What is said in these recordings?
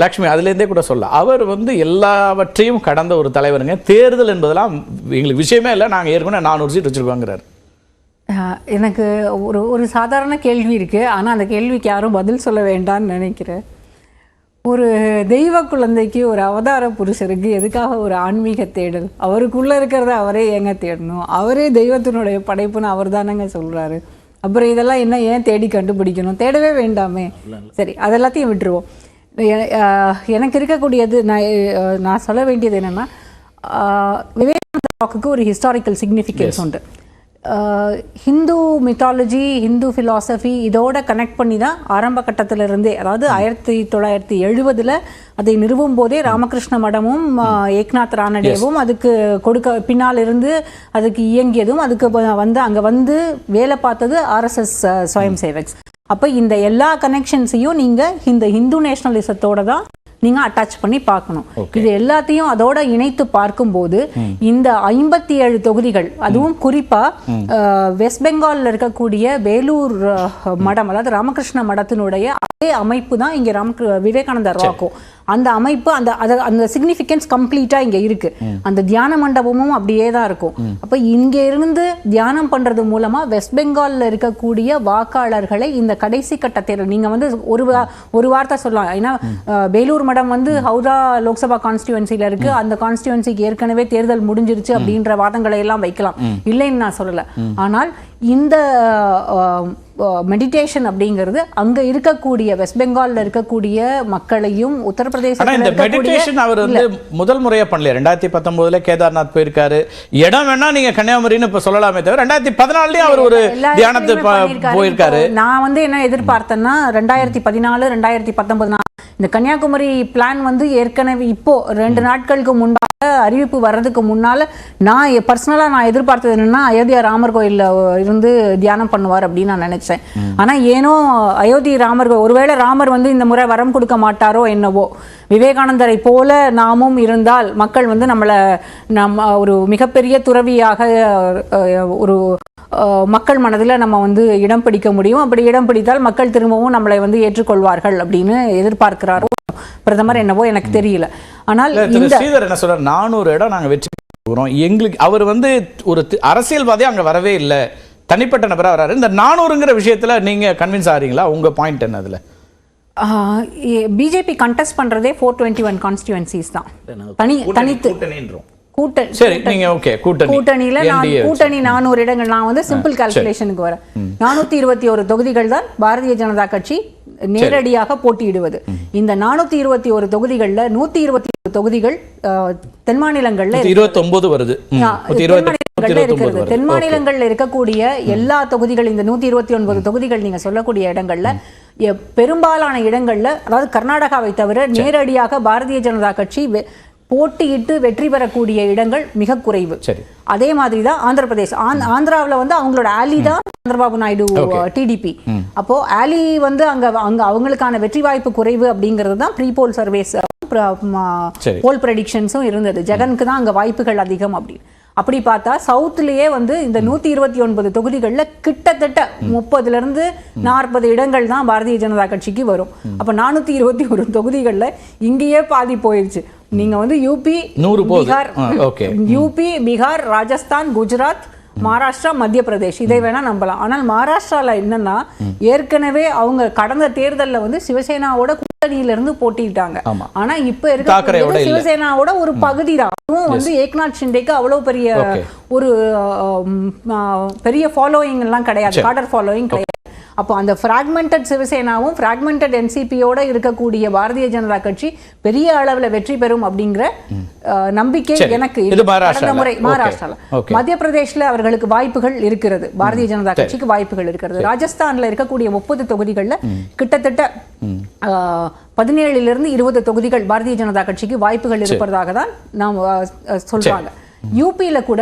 லக்ஷ்மி அதுலேருந்தே கூட சொல்ல, அவர் வந்து எல்லாவற்றையும் கடந்த ஒரு தலைவருங்க. தேர்தல் என்பதெல்லாம் எங்களுக்கு விஷயமே இல்லை, நாங்கள் ஏற்கனவே 400 சீட் வச்சுருக்கோங்கிறார். எனக்கு ஒரு சாதாரண கேள்வி இருக்குது, ஆனால் அந்த கேள்விக்கு யாரும் பதில் சொல்ல வேண்டாம்னு நினைக்கிறேன். ஒரு தெய்வ குழந்தைக்கு, ஒரு அவதார புருஷருக்கு எதுக்காக ஒரு ஆன்மீக தேடல்? அவருக்குள்ளே இருக்கிறத அவரே ஏங்க தேடணும்? அவரே தெய்வத்தினுடைய படைப்புன்னு அவர் தானேங்க சொல்கிறாரு. அப்புறம் இதெல்லாம் என்ன ஏன் தேடி கண்டுபிடிக்கணும்? தேடவே வேண்டாமே. சரி, அதெல்லாத்தையும் விட்டுருவோம். எனக்கு இருக்கக்கூடியது, நான் சொல்ல வேண்டியது என்னென்னா, விவேகானந்த ராக்குக்கு ஒரு ஹிஸ்டாரிக்கல் சிக்னிஃபிகன்ஸ் உண்டு. ஹிந்து மித்தாலஜி, ஹிந்து ஃபிலாசபி இதோட கனெக்ட் பண்ணி தான் ஆரம்ப கட்டத்திலிருந்தே, அதாவது 1970 அதை நிறுவும் போதே ராமகிருஷ்ண மடமும் ஏக்நாத் ரானடேவும் அதுக்கு பின்னால் இருந்து அதுக்கு இயங்கியதும், அதுக்கு வந்து அங்கே வந்து வேலை பார்த்தது RSS ஸ்வயம் சேவக்ஸ். அப்போ இந்த எல்லா கனெக்ஷன்ஸையும் நீங்கள் இந்த ஹிந்து நேஷனலிசத்தோட தான் நீங்கள் அட்டாச் பண்ணி பார்க்கணும். இது எல்லாத்தையும் அதோட இணைத்து பார்க்கும்போது இந்த 57 தொகுதிகள், அதுவும் குறிப்பாக வெஸ்ட் பெங்காலில் இருக்கக்கூடிய வேலூர் மடம், அதாவது ராமகிருஷ்ண மடத்தினுடைய அதே அமைப்பு தான் இங்கே விவேகானந்தர் ராக்கும். அந்த அமைப்பு, அந்த சிக்னிஃபிகன்ஸ் கம்ப்ளீட்டாக இங்கே இருக்குது. அந்த தியான மண்டபமும் அப்படியே தான் இருக்கும். அப்போ இங்கே இருந்து தியானம் பண்ணுறது மூலமாக வெஸ்ட் பெங்காலில் இருக்கக்கூடிய வாக்காளர்களை இந்த கடைசி கட்ட தேர்தல், நீங்கள் வந்து ஒரு வார்த்தை சொல்லலாம். ஏன்னா வேலூர் மடம் வந்து ஹவுரா லோக்சபா கான்ஸ்டியூவன்சியில் இருக்குது. அந்த கான்ஸ்டியூவன்சிக்கு ஏற்கனவே தேர்தல் முடிஞ்சிருச்சு அப்படின்ற வாதங்களை எல்லாம் வைக்கலாம், இல்லைன்னு நான் சொல்லலை. ஆனால் இந்த மெடிடேஷன் அப்படிங்கிறது அங்க இருக்கக்கூடிய வெஸ்ட் பெங்கால்ல இருக்கக்கூடிய மக்களையும், உத்தரப்பிரதேச அவர் வந்து முதல் முறையா பண்ணல. 2019 கேதார்நாத் போயிருக்காரு. இடம் வேணா நீங்க கன்னியாகுமரின்னு இப்ப சொல்லலாமே தவிர 2014 அவர் ஒரு தியானத்தை போயிருக்காரு. நான் வந்து என்ன எதிர்பார்த்தேன்னா 2014 2019 இந்த கன்னியாகுமரி பிளான் வந்து ஏற்கனவே இப்போ 2 நாட்களுக்கு முன்பாக அறிவிப்பு வர்றதுக்கு முன்னால நான் பர்சனலா எதிர்பார்த்தது என்னன்னா அயோத்தியா ராமர் கோயில்ல இருந்து தியானம் பண்ணுவார் அப்படின்னு நான் நினைச்சேன். ஆனா ஏனோ அயோத்தி ராமர் கோயில், ஒருவேளை ராமர் வந்து இந்த முறை வரம் கொடுக்க மாட்டாரோ என்னவோ, விவேகானந்தரை போல நாமும் இருந்தால் மக்கள் வந்து நம்ம ஒரு மிகப்பெரிய துறவியாக ஒரு மக்கள் மனதில் நம்ம வந்து இடம் பிடிக்க முடியும். அப்படி இடம் பிடித்தால் மக்கள் திரும்பவும் நம்மளை வந்து ஏற்றுக்கொள்வார்கள் அப்படின்னு எதிர்பார்க்கிறாரோ பிரதமர் என்னவோ எனக்கு தெரியல. ஆனால் இந்த ஸ்ரீதர் என்ன சொல்றார், 400 இடம் நாங்கள் வெற்றி பெறுகிறோம். எங்களுக்கு அவர் வந்து ஒரு அரசியல்வாதியா அங்கே வரவே இல்லை, தனிப்பட்ட நபராக வராரு. இந்த 400ங்கிற விஷயத்துல நீங்க கன்வின்ஸ் ஆகிறீங்களா? உங்க பாயிண்ட் என்ன அதுல? பிஜேபி கண்டெஸ்ட் பண்றதே 421 கான்ஸ்டியூவன்சிஸ் தான். தனித்து கூட்டணியில கூட்டணி 400 இடங்கள். நான் வந்து சிம்பிள் கால்குலேஷனுக்கு வரேன். 421 தொகுதிகள் தான் பாரதிய ஜனதா கட்சி நேரடியாக போட்டியிடுவது. இந்த 421 தொகுதிகள்ல 121 தொகுதிகள் தென் மாநிலங்கள்ல 29 வருது. தென் மாநிலங்கள்ல இருக்கக்கூடிய எல்லா தொகுதிகள், இந்த 129 தொகுதிகள் நீங்க சொல்லக்கூடிய இடங்கள்ல பெரும்பாலான இடங்கள்ல, அதாவது கர்நாடகாவை தவிர நேரடியாக பாரதிய ஜனதா கட்சி போட்டியிட்டு வெற்றி பெறக்கூடிய இடங்கள் மிக குறைவு. அதே மாதிரி தான் ஆந்திர பிரதேஷ். ஆந்திராவில் வந்து அவங்களோட ஆலி தான் சந்திரபாபு நாயுடு டிடிபி. அப்போ ஆலி வந்து அங்க அவங்களுக்கான வெற்றி வாய்ப்பு குறைவு அப்படிங்கிறது தான் ப்ரீ போல் சர்வேஸ், போல் ப்ரெடிக்ஷன்ஸும் இருந்தது. ஜெகனுக்கு தான் அங்க வாய்ப்புகள் அதிகம் அப்படின்னு. அப்படி பார்த்தா சவுத்லயே வந்து இந்த 129 தொகுதிகளில் கிட்டத்தட்ட 30 to 40 இடங்கள் தான் பாரதிய ஜனதா கட்சிக்கு வரும். அப்ப 421 தொகுதிகளில் இங்கேயே பாதி போயிடுச்சு. நீங்க வந்து யூபி, பீகார், ராஜஸ்தான், குஜராத், மகாராஷ்டிரா, மத்திய பிரதேஷ் இதை வேணா நம்பலாம். ஆனால் மகாராஷ்டிரால என்னன்னா ஏற்கனவே அவங்க கடந்த தேர்தலில் வந்து சிவசேனாவோட கூட்டணியில இருந்து போட்டிட்டாங்க. ஆனா இப்ப இருக்க சிவசேனாவோட ஒரு பகுதி தான். அதுவும் வந்து ஏக்நாத் ஷிண்டேக்கு அவ்வளவு பெரிய ஃபாலோயிங் எல்லாம் கிடையாது, காடர் ஃபாலோயிங் கிடையாது. அப்போ அந்த ஃப்ராக்மெண்டட் சிவசேனாவும் ஃப்ராக்மெண்டட் என்சிபியோட இருக்கக்கூடிய பாரதிய ஜனதா கட்சி பெரிய அளவில் வெற்றி பெறும் அப்படிங்கிற நம்பிக்கை எனக்கு கடந்த முறை மகாராஷ்டிரால. மத்திய பிரதேஷ்ல அவர்களுக்கு வாய்ப்புகள் இருக்கிறது, பாரதிய ஜனதா கட்சிக்கு வாய்ப்புகள் இருக்கிறது. ராஜஸ்தான்ல இருக்கக்கூடிய 30 தொகுதிகள்ல கிட்டத்தட்ட 17 to 20 தொகுதிகள் பாரதிய ஜனதா கட்சிக்கு வாய்ப்புகள் இருப்பதாக தான் நாம் சொல்றாங்க. யூபியில கூட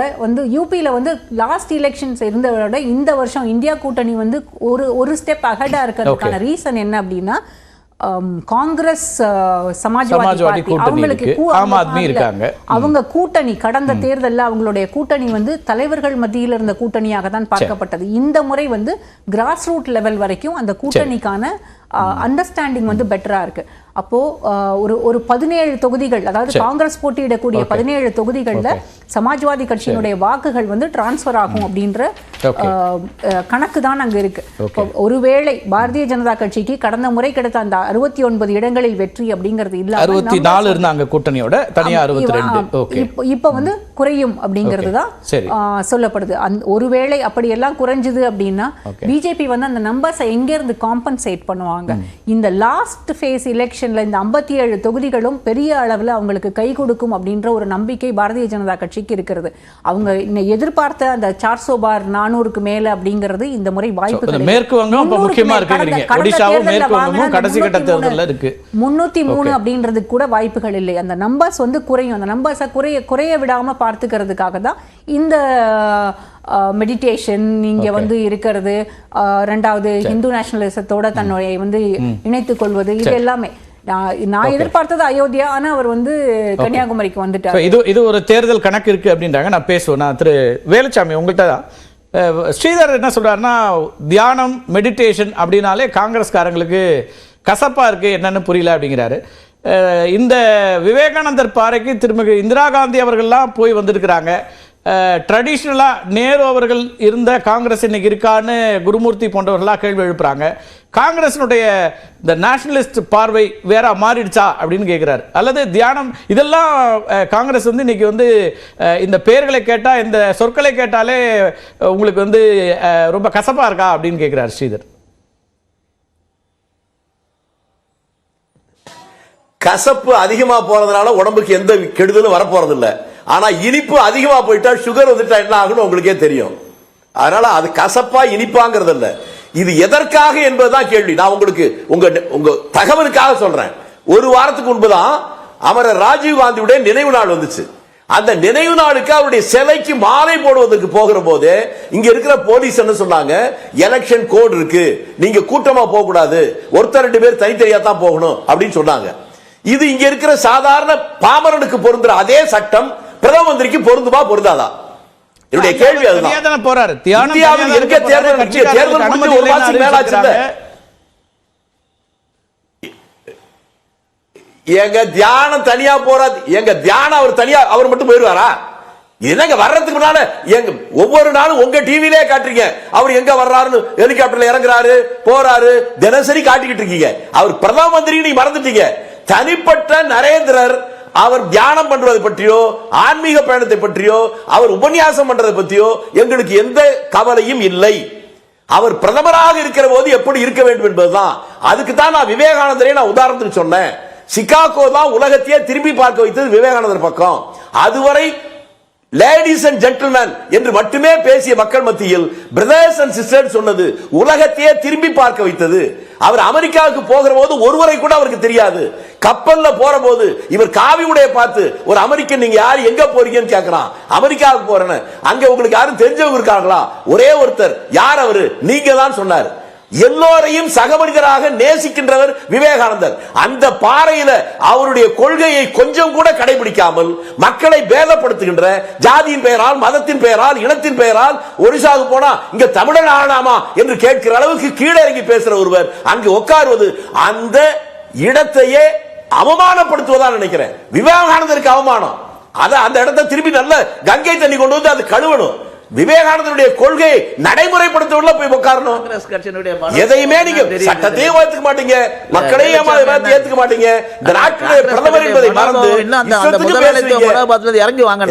வந்து லாஸ்ட் எலெக்ஷன்ஸ் இருந்ததை விட இந்த வருஷம் இந்தியா கூட்டணி வந்து ஒரு ஸ்டெப் அஹெடா இருக்கிறதுக்கான ரீசன் என்ன அப்படின்னா, காங்கிரஸ், சமாஜ்வாதி அவங்களுக்கு அவங்க கூட்டணி கடந்த தேர்தலில் அவங்களுடைய கூட்டணி வந்து தலைவர்கள் மத்தியில் இருந்த கூட்டணியாக தான் பார்க்கப்பட்டது. இந்த முறை வந்து கிராஸ் ரூட் லெவல் வரைக்கும் அந்த கூட்டணிக்கான அண்டர்ஸ்டாண்டிங் வந்து பெட்டரா இருக்கு. அப்போ ஒரு 17 தொகுதிகள், அதாவது காங்கிரஸ் போட்டியிடக்கூடிய 17 தொகுதிகள்ல சமாஜ்வாதி கட்சியினுடைய வாக்குகள் வந்து டிரான்ஸ்பர் ஆகும் அப்படின்ற கணக்கு தான் அங்க இருக்கு. ஒருவேளை பாரதிய ஜனதா கட்சிக்கு கடந்த முறை கிடைத்த அந்த 69 இடங்களில் வெற்றி அப்படிங்கிறது இல்ல, 64 இருந்தாங்க கூட்டணியோட, தனியா 62. இப்ப வந்து குறையும் அப்படிங்கிறது தான் சொல்லப்படுது. ஒருவேளை அப்படி எல்லாம் குறைஞ்சது அப்படின்னா பிஜேபி வந்து அந்த நம்பர்ஸை எங்க இருந்து காம்பன்சேட் பண்ணுவாங்க? இந்த லாஸ்ட் ஃபேஸ் எலெக்ஷன்ல இந்த 57 தொகுதிகளும் பெரிய அளவுல அவங்களுக்கு கை கொடுக்கும் அப்படின்ற ஒரு நம்பிக்கை பாரதிய ஜனதா கட்சிக்கு இருக்கிறது. அவங்க எதிர்பார்த்த அந்த 400 பார் 400க்கு மேல அப்படிங்கிறது இந்த முறை வாய்ப்பு. மேற்கு வங்கம் முக்கியமா இருக்குறீங்க, ஒடிஷாவும் மேற்கு வங்கமும் கடைசி கட்ட தேர்தல்ல இருக்கு. 303 அப்படின்றது கூட வாய்ப்புகள் இல்லை. அந்த நம்பர்ஸ் வந்து குறையும். அந்த நம்பர்ஸை குறைய விடாம பார்த்துக்கிறதுக்காக தான் இந்த மெடிடேஷன் இங்க வந்து இருக்கிறது. ரெண்டாவது இந்து நேஷனலிசத்தோட தன்னுடைய வந்து இணைத்துக் கொள்வது, இது எல்லாமே நான் எதிர்பார்த்தது அயோத்தியா. ஆனா அவர் வந்து கன்னியாகுமரிக்கு வந்துட்டார். இது ஒரு தேர்தல் கணக்கு இருக்கு அப்படின்றாங்க. நான் பேசுவேன். நான் திரு வேலுச்சாமி உங்கள்கிட்ட தான். ஸ்ரீதர் என்ன சொல்றாருன்னா, தியானம் மெடிடேஷன் அப்படின்னாலே காங்கிரஸ்காரங்களுக்கு கசப்பா இருக்கு, என்னன்னு புரியல அப்படிங்கிறாரு. இந்த விவேகானந்தர் பாறைக்கு திரும்ப இந்திரா காந்தி அவர்கள்லாம் போய் வந்திருக்கிறாங்க. ட்ரெடிஷ்னலாக நேரு அவர்கள் இருந்த காங்கிரஸ் இன்னைக்கு இருக்கான்னு குருமூர்த்தி போன்றவர்களாக கேள்வி எழுப்புறாங்க. காங்கிரஸினுடைய இந்த நேஷனலிஸ்ட் பார்வை வேற மாறிடுச்சா அப்படின்னு கேட்குறாரு. அல்லது தியானம் இதெல்லாம் காங்கிரஸ் வந்து இன்னைக்கு வந்து இந்த பெயர்களை கேட்டால், இந்த சொற்களை கேட்டாலே உங்களுக்கு வந்து ரொம்ப கசப்பா இருக்கா அப்படின்னு கேட்குறாரு ஸ்ரீதர். கசப்பு அதிகமா போறதுனால உடம்புக்கு எந்த கெடுதலும் வரப்போறது இல்லை. ஆனா இனிப்பு அதிகமா போயிட்டா, சுகர் வந்துட்டா என்ன ஆகுன்னு உங்களுக்கே தெரியும். அதனால அது கசப்பா இனிப்பாங்கிறது இல்ல, இது எதற்காக என்பதுதான் கேள்வி. நான் உங்களுக்கு உங்க தகவலுக்காக சொல்றேன். ஒரு வாரத்துக்கு முன்புதான் அமரர் ராஜீவ் காந்தியுடைய நினைவு நாள் வந்துச்சு. அந்த நினைவு நாளுக்கு அவருடைய சிலைக்கு மாலை போடுவதற்கு போகிற போது இங்க இருக்கிற போலீஸ் என்ன சொன்னாங்க, எலெக்ஷன் கோட் இருக்கு, நீங்க கூட்டமா போக கூடாது, ஒருத்தர் 2 பேர் தனித்தனியா தான் போகணும் அப்படின்னு சொன்னாங்க. இது இங்க இருக்கிற சாதாரண பாமரனுக்கு பொருந்துற அதே சட்டம் பிரதம மந்திரிக்கு பொருந்துமா பொருந்தாதா? என்னுடைய கேள்வி அதுதான். போறாரு இந்தியாவில் இருக்க தேர்தல் முடிஞ்சு ஒரு மாசத்துக்கு மேல ஆச்சு. எங்க தியானம் தனியா போறாது, எங்க தியானம் அவர் தனியா அவர் மட்டும் போயிருவாரா? என்னங்க வர்றதுக்கு முன்னால எங்க ஒவ்வொரு நாளும் உங்க டிவிலே காட்டுறீங்க அவர் எங்க வர்றாருன்னு, ஹெலிகாப்டர்ல இறங்குறாரு போறாரு, தினசரி காட்டிக்கிட்டு இருக்கீங்க. அவர் பிரதம மந்திரி நீங்க மறந்துட்டீங்க. தனிப்பட்ட நரேந்திரர் அவர் தியானம் பண்றதை பற்றியோ ஆன்மீக பயணத்தை பற்றியோ அவர் உபன்யாசம் பண்றதை பற்றியோ எங்களுக்கு எந்த கவலையும் இல்லை. அவர் பிரதமராக இருக்கிற போது எப்படி இருக்க வேண்டும் என்பதுதான். அதுக்கு தான் நான் விவேகானந்தரை நான் உதாரணத்துக்கு சொன்னேன். சிகாகோ தான் உலகத்தையே திரும்பி பார்க்க வைத்தது விவேகானந்தர் பக்கம். அதுவரை லேடிஸ் அண்ட் ஜென்டில்மேன் என்று மட்டுமே பேசிய மக்கள் மத்தியில் பிரதர்ஸ் அண்ட் சிஸ்டர்ஸ் சொன்னது உலகத்தையே திரும்பி பார்க்க வைத்தது. அவர் அமெரிக்காவுக்கு போகிற போது ஒருவரை கூட அவருக்கு தெரியாது. கப்பல்ல போற போது இவர் காவி உடைய பார்த்து ஒரு அமெரிக்கன், நீங்க யாரு எங்க போறீங்கன்னு கேட்கிறான். அமெரிக்காவுக்கு போறேன்னு. அங்க உங்களுக்கு யாரும் தெரிஞ்சவங்க இருக்காங்களா? ஒரே ஒருத்தர். யார் அவரு? நீங்க தான் சொன்னார். எல்லோரையும் சகமனிதராக நேசிக்கின்றவர் விவேகானந்தர். அந்த பாறையில அவருடைய கொள்கையை கொஞ்சம் கூட கடைபிடிக்காமல் மக்களை பேதப்படுத்துகின்ற, ஜாதியின் பெயரால், மதத்தின் பெயரால், இனத்தின் பெயரால், ஒரிசாவுக்கு போனா இங்க தமிழன் ஆகலாமா என்று கேட்கிற அளவுக்கு கீழே இறங்கி பேசுற ஒருவர் அங்கு உட்காருவது அந்த இடத்தையே அவமானப்படுத்துவதா நினைக்கிறேன். விவேகானந்தருக்கு அவமானம். அந்த இடத்தை திருப்பி நல்ல கங்கை தண்ணி கொண்டு வந்து அது கழுவணும். விவேகானந்தருடைய கொள்கையை நடைமுறைப்படுத்த உள்ள போய் உட்காரணும். எதையுமே நீங்க சட்டத்தையும் ஏத்துக்க மாட்டீங்க, மக்களையும் ஏத்துக்க மாட்டீங்க. இந்த நாட்டுடைய பிரதமர் என்பதை மறந்து இறங்கி வாங்க.